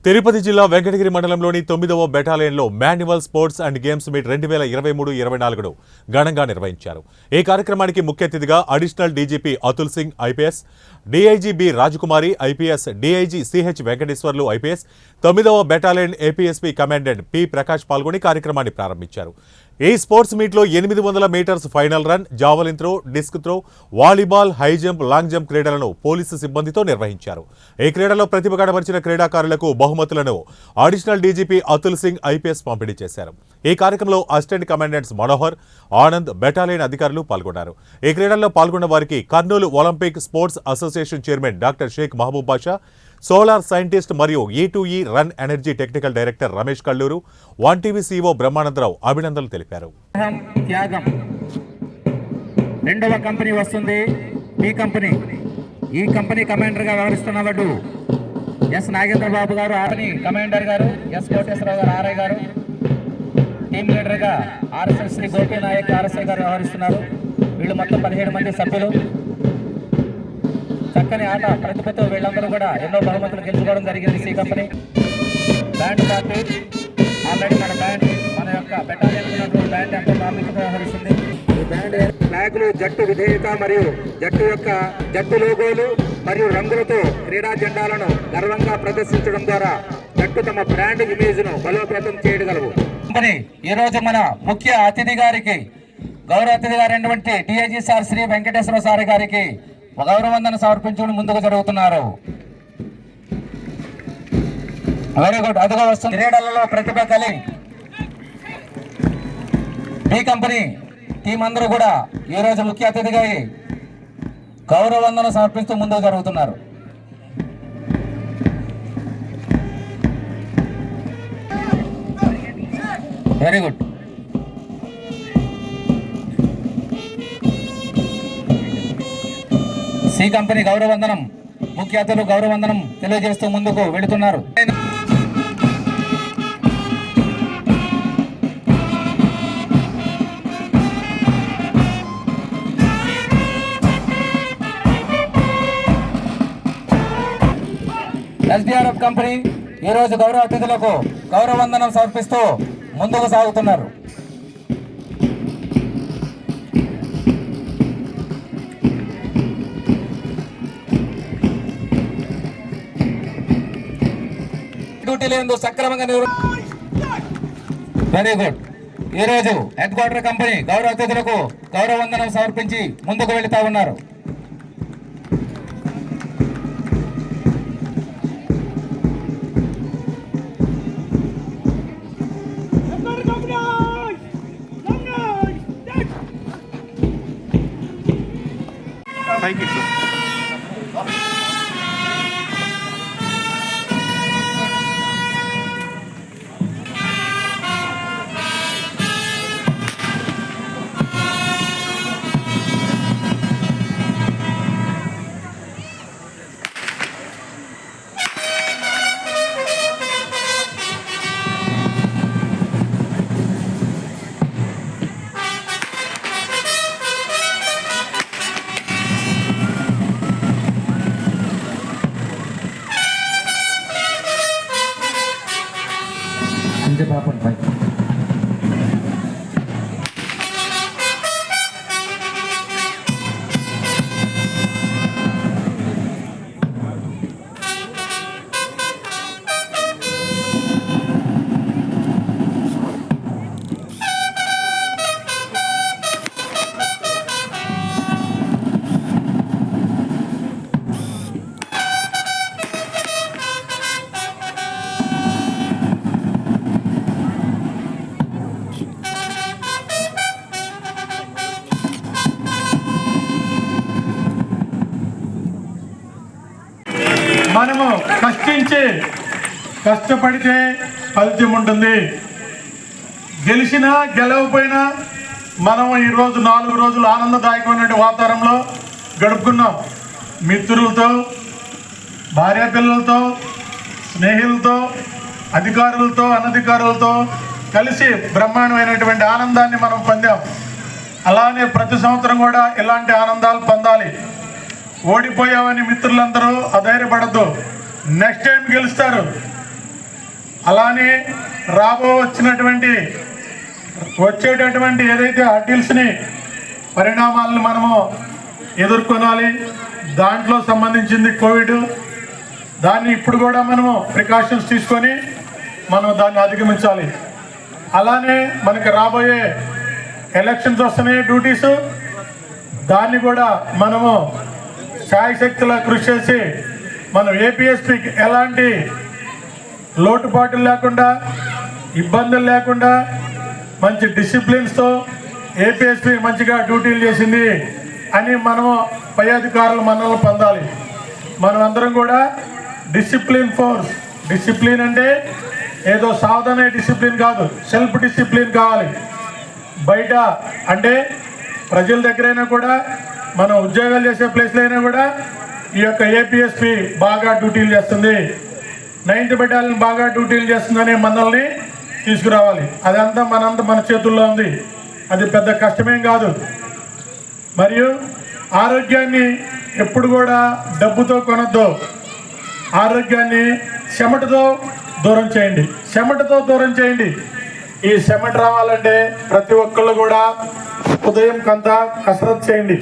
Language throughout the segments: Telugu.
తిరుపతి జిల్లా వెంకటగిరి మండలంలోని 9వ బెటాలియన్లో manual sports and games meet 2023-24 ఘనంగా నిర్వహించారు. ఈ కార్యక్రమానికి ముఖ్య అతిథిగా additional DGP Atul Singh IPS, DIG B Rajakumari IPS, DIG CH Venkateswarlu IPS, 9వ battalion APSP commandant P Prakash పాల్గొని కార్యక్రమాన్ని ప్రారంభించారు. ఈ స్పోర్ట్స్ మీట్లో 800 metres final run, javelin throw, disc throw, volleyball, high jump, long jump క్రీడలను పోలీసు సిబ్బందితో నిర్వహించారు. ఈ క్రీడలో ప్రతిభ కనబరిచిన క్రీడాకారులకు బహుమతులను additional DGP Atul Singh IPS పంపిణీ చేశారు. ఈ కార్యక్రమంలో assistant commandants Manohar, Anand, battalion అధికారులు పాల్గొన్నారు. ఈ క్రీడల్లో పాల్గొన్న వారికి Kurnool Olympic sports association chairman doctor Sheikh Mahaboob Basha, solar scientist మరియు E2E run energy technical director Ramesh Kalluru, 1TV CEO Brahmanandarao అభినందనలు తెలిపారు. రెండవ కంపెనీ వస్తుంది ఈ కంపెనీ. ఈ కంపెనీ కమాండర్ గా వ్యవహరిస్తున్నవాడు ఎస్ నాగేంద్రబాబు గారు, కమాండర్ గారు ఎస్ కోటేశ్వరరావు గారు, ఆర్ఐ గారు, టీమ్ లీడర్ గా ఆర్ఎస్ఎస్ శ్రీ గోపి నాయక్ ఆర్ఎస్ఐ గారు వ్యవహరిస్తున్నారు. వీళ్ళు మొత్తం 17 మంది సభ్యులు. చక్కని ఆట ప్రతిభతో వీళ్ళందరూ కూడా ఎన్నో బహుమతులు గెలుచుకోవడం జరిగింది. C company band party already మన యొక్క బెటాలియన్ బ్యాండ్ ఎంతో ప్రాముఖ్యత వ్యవహరిస్తుంది. ఈ బ్యాండ్ ఫ్లాగ్లు, జట్టు విధేయత మరియు జట్టు లోగోలు మరియు రంగులతో క్రీడా జెండాలను గర్వంగా ప్రదర్శించడం ద్వారా జట్టు తమ బ్రాండ్ ఇమేజ్ ను బలోపేతం చేయగలవు. ఈ రోజు మన ముఖ్య అతిథి గారికి, గౌరవ అతిథి గారైనటువంటి DIG sir Shri Venkateswara sir గారికి గౌరవందన సమర్పించుకుని ముందుకు జరుగుతున్నారు. Very good. అదిగా వస్తుంది క్రీడలలో ప్రతిభ కలి బి కంపెనీ టీం అందరూ కూడా ఈ రోజు ముఖ్య అతిథిగా గౌరవందన సమర్పిస్తూ ముందుకు జరుగుతున్నారు. Very good. సి కంపెనీ గౌరవందనం, ముఖ్య అతిథులు గౌరవందనం తెలియజేస్తూ ముందుకు వెళుతున్నారు. ఎస్డిఆర్ఎఫ్ కంపెనీ ఈ రోజు గౌరవ అతిథులకు గౌరవందనం సమర్పిస్తూ ముందుకు సాగుతున్నారు. డ్యూటీలందు సక్రమంగా వెరీ గుడ్. ఈరోజు హెడ్ క్వార్టర్ కంపెనీ గౌరవ అతిథులకు గౌరవందనం సమర్పించి ముందుకు వెళుతా ఉన్నారు. Thank you, sir. మనము కష్టపడితే ఫలితం ఉంటుంది. గెలిచినా గెలవకపోయినా మనం ఈరోజు 4 రోజులు ఆనందదాయకమైన వాతావరణంలో గడుపుకున్నాం. మిత్రులతో, భార్య పిల్లలతో, స్నేహితులతో, అధికారులతో, అనధికారులతో కలిసి బ్రహ్మాండమైనటువంటి ఆనందాన్ని మనం పొందాం. అలానే ప్రతి సంవత్సరం కూడా ఇలాంటి ఆనందాలు పొందాలి. ఓడిపోయావని మిత్రులందరూ అధైర్యపడద్దు. నెక్స్ట్ టైం గెలుస్తారు. అలానే వచ్చేటటువంటి ఏదైతే అడ్డిల్స్ని పరిణామాలను మనము ఎదుర్కొనాలి. దాంట్లో సంబంధించింది కోవిడ్. దాన్ని ఇప్పుడు కూడా మనము ప్రికాషన్స్ తీసుకొని మనం దాన్ని అధిగమించాలి. అలానే మనకి రాబోయే ఎలక్షన్స్ వస్తున్నాయి, డ్యూటీస్. దాన్ని కూడా మనము శాయశక్తులా కృషి చేసి మనం ఏపీఎస్పీకి ఎలాంటి లోటుపాట్లు లేకుండా, ఇబ్బందులు లేకుండా మంచి డిసిప్లిన్స్తో ఏపీఎస్పీ మంచిగా డ్యూటీలు చేసింది అని మనము పై అధికారులు మనల్ని పొందాలి. మనం అందరం కూడా డిసిప్లిన్ ఫోర్స్. డిసిప్లిన్ అంటే ఏదో సాధన డిసిప్లిన్ కాదు, సెల్ఫ్ డిసిప్లిన్ కావాలి. బయట అంటే ప్రజల దగ్గరైనా కూడా, మనం ఉద్యోగాలు చేసే ప్లేస్లో అయినా కూడా ఈ యొక్క ఏపీఎస్పీ బాగా డ్యూటీలు చేస్తుంది, 9th బెటాలియన్ బాగా డ్యూటీలు చేస్తుందని మనల్ని తీసుకురావాలి. అదంతా మన చేతుల్లో ఉంది. అది పెద్ద కష్టమేం కాదు. మరియు ఆరోగ్యాన్ని ఎప్పుడు కూడా డబ్బుతో కొనొద్దు. ఆరోగ్యాన్ని చెమటతో దూరం చేయండి. చెమటతో దూరం చేయండి. ఈ చెమట రావాలంటే ప్రతి ఒక్కళ్ళు కూడా ఉదయం కొంత కసరత్ చేయండి.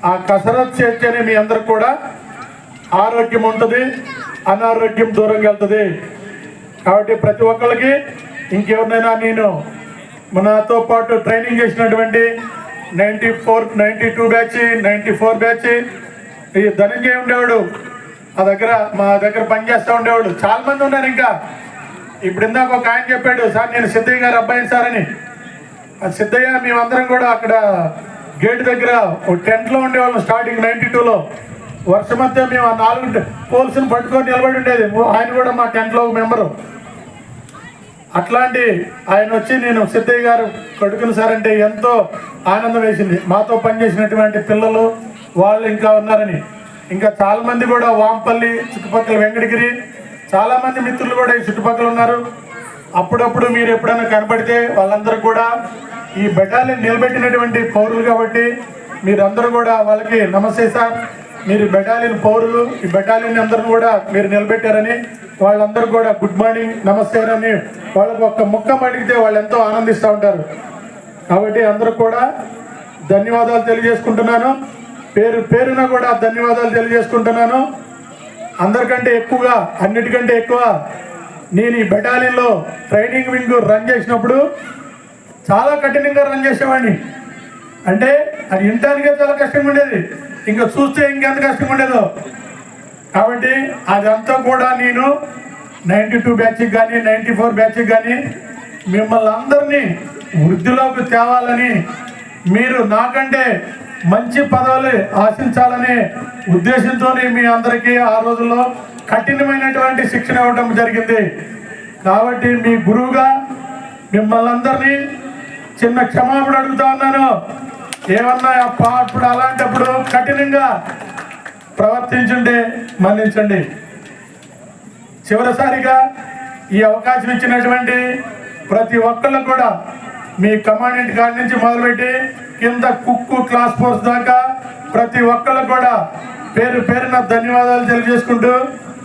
ఆ కసరత్ చేస్తేనే మీ అందరికి కూడా ఆరోగ్యం ఉంటుంది, అనారోగ్యం దూరంగా వెళ్తుంది. కాబట్టి ప్రతి ఒక్కరికి ఇంకెవరినైనా నేను నాతో పాటు ట్రైనింగ్ చేసినటువంటి 94, 92 బ్యాచ్, 94 బ్యాచ్ ఈ ధనంజయ ఉండేవాడు. మా దగ్గర పనిచేస్తూ ఉండేవాడు. చాలా మంది ఉన్నారు. ఇంకా ఇప్పుడు ఇందాక ఒక ఆయన చెప్పాడు, సార్ నేను సిద్ధయ్య గారు అబ్బాయిని సార్ అని. ఆ సిద్ధయ్య మేమందరం కూడా అక్కడ గేట్ దగ్గర టెంట్లో ఉండేవాళ్ళం. స్టార్టింగ్ 92లో వర్షం అంతా మేము ఆ 4 పోల్స్ని పట్టుకొని నిలబడి ఉండేది. ఆయన కూడా మా టెంట్లో మెంబరు. అట్లాంటి ఆయన వచ్చి నేను సిద్ధయ్య గారు కొడుకులు సార్ అంటే ఎంతో ఆనందం వేసింది. మాతో పనిచేసినటువంటి పిల్లలు వాళ్ళు ఇంకా ఉన్నారని. ఇంకా చాలామంది కూడా వాంపల్లి చుట్టుపక్కల, వెంకటగిరి చాలామంది మిత్రులు కూడా ఈ చుట్టుపక్కల ఉన్నారు. అప్పుడప్పుడు మీరు ఎప్పుడైనా కనబడితే వాళ్ళందరూ కూడా ఈ బెటాలియన్ నిలబెట్టినటువంటి పౌరులు కాబట్టి మీరందరూ కూడా వాళ్ళకి నమస్తే సార్, మీరు బెటాలియన్ పౌరులు, ఈ బెటాలియన్ అందరూ కూడా మీరు నిలబెట్టారని వాళ్ళందరూ కూడా గుడ్ మార్నింగ్ నమస్తే అని వాళ్ళకు ఒక్క ముక్క అడిగితే వాళ్ళు ఎంతో ఆనందిస్తూ ఉంటారు. కాబట్టి అందరూ కూడా ధన్యవాదాలు తెలియజేసుకుంటున్నాను. పేరున కూడా ధన్యవాదాలు తెలియజేసుకుంటున్నాను. అందరికంటే ఎక్కువగా, అన్నిటికంటే ఎక్కువ నేను ఈ బెటాలియన్లో ట్రైనింగ్ వింగ్ రన్ చేసినప్పుడు చాలా కఠినంగా రన్ చేసేవాడిని. అంటే అది వినటానికే చాలా కష్టంగా ఉండేది, ఇంకా చూస్తే ఇంకెంత కష్టంగా ఉండేదో. కాబట్టి అదంతా కూడా నేను 92 బ్యాచ్కి కానీ 94 బ్యాచ్కి కానీ మిమ్మల్ని అందరినీ వృద్ధిలోకి తేవాలని, మీరు నాకంటే మంచి పదవులు ఆశించాలనే ఉద్దేశంతో మీ అందరికీ ఆ రోజుల్లో కఠినమైనటువంటి శిక్షణ ఇవ్వడం జరిగింది. కాబట్టి మీ గురువుగా మిమ్మల్ని అందరినీ చిన్న క్షమాపణ అడుగుతా ఉన్నాను. ఏమన్నా ఇప్పుడు అలాంటప్పుడు కఠినంగా ప్రవర్తించుంటే మన్నించండి. చివరిసారిగా ఈ అవకాశం ఇచ్చినటువంటి ప్రతి ఒక్కళ్ళు కూడా మీ కమాండెంట్ కాడి నుంచి మొదలుపెట్టి కింద కుక్కు క్లాస్ ఫోర్స్ దాకా ప్రతి ఒక్కళ్ళు కూడా పేరున ధన్యవాదాలు తెలియజేసుకుంటూ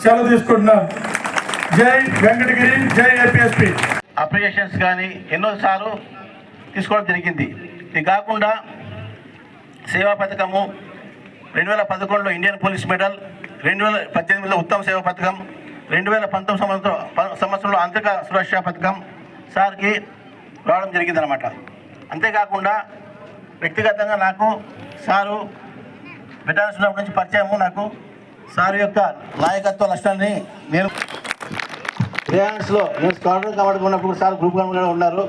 సెలవు తీసుకుంటున్నాను. జై వెంకటగిరి, జై ఏపీఎస్పీ. అప్రిషియేషన్స్ కానీ ఎన్నోసార్లు తీసుకోవడం జరిగింది. ఇది కాకుండా సేవా పథకము 2011లో ఇండియన్ పోలీస్ మెడల్, 2018లో ఉత్తమ సేవా పథకం, 2019 సంవత్సరంలో అంతరిక సురక్షా పథకం సార్కి రావడం జరిగిందనమాట. అంతేకాకుండా వ్యక్తిగతంగా నాకు సారు బెటాలియన్స్ ఉన్నప్పటి నుంచి పరిచయము. నాకు సార్ యొక్క నాయకత్వ లక్షణాలని నేను రియాన్స్లో నేను స్క్వాడ్రన్ కమాండర్ ఉన్నప్పుడు సార్ గ్రూప్ కమాండర్ ఉన్నారు.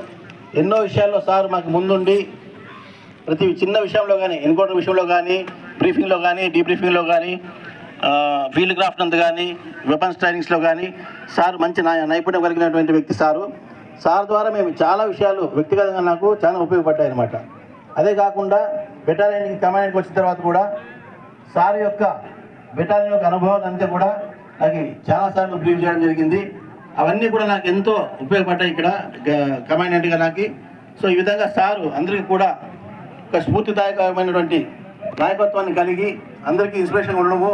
ఎన్నో విషయాల్లో సార్ మాకు ముందుండి ప్రతి చిన్న విషయంలో కానీ, ఎన్కౌంటర్ విషయంలో కానీ, బ్రీఫింగ్లో కానీ, డీబ్రీఫింగ్లో కానీ, ఫీల్డ్ క్రాఫ్ట్ అంతా కానీ, వెపన్స్ ట్రైనింగ్స్లో కానీ సార్ మంచి నైపుణ్యం కలిగినటువంటి వ్యక్తి సారు. సార్ ద్వారా మేము చాలా విషయాలు వ్యక్తిగతంగా నాకు చాలా ఉపయోగపడ్డాయి అన్నమాట. అదే కాకుండా బెటాలియన్కి కమాండ్కి వచ్చిన తర్వాత కూడా సార్ యొక్క బెటాలియన్ యొక్క అనుభవాలు అంతా కూడా నాకు చాలాసార్లు బ్రీఫ్ చేయడం జరిగింది. అవన్నీ కూడా నాకు ఎంతో ఉపయోగపడ్డాయి ఇక్కడ కమాండెంట్గా నాకు. సో ఈ విధంగా సారు అందరికీ కూడా ఒక స్ఫూర్తిదాయకమైనటువంటి నాయకత్వాన్ని కలిగి అందరికీ ఇన్స్పిరేషన్ ఉండడము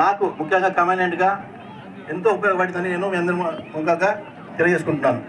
నాకు ముఖ్యంగా కమాండెంట్గా ఎంతో ఉపయోగపడుతుందని నేను మీ అందరి ముఖ్యంగా తెలియజేసుకుంటున్నాను.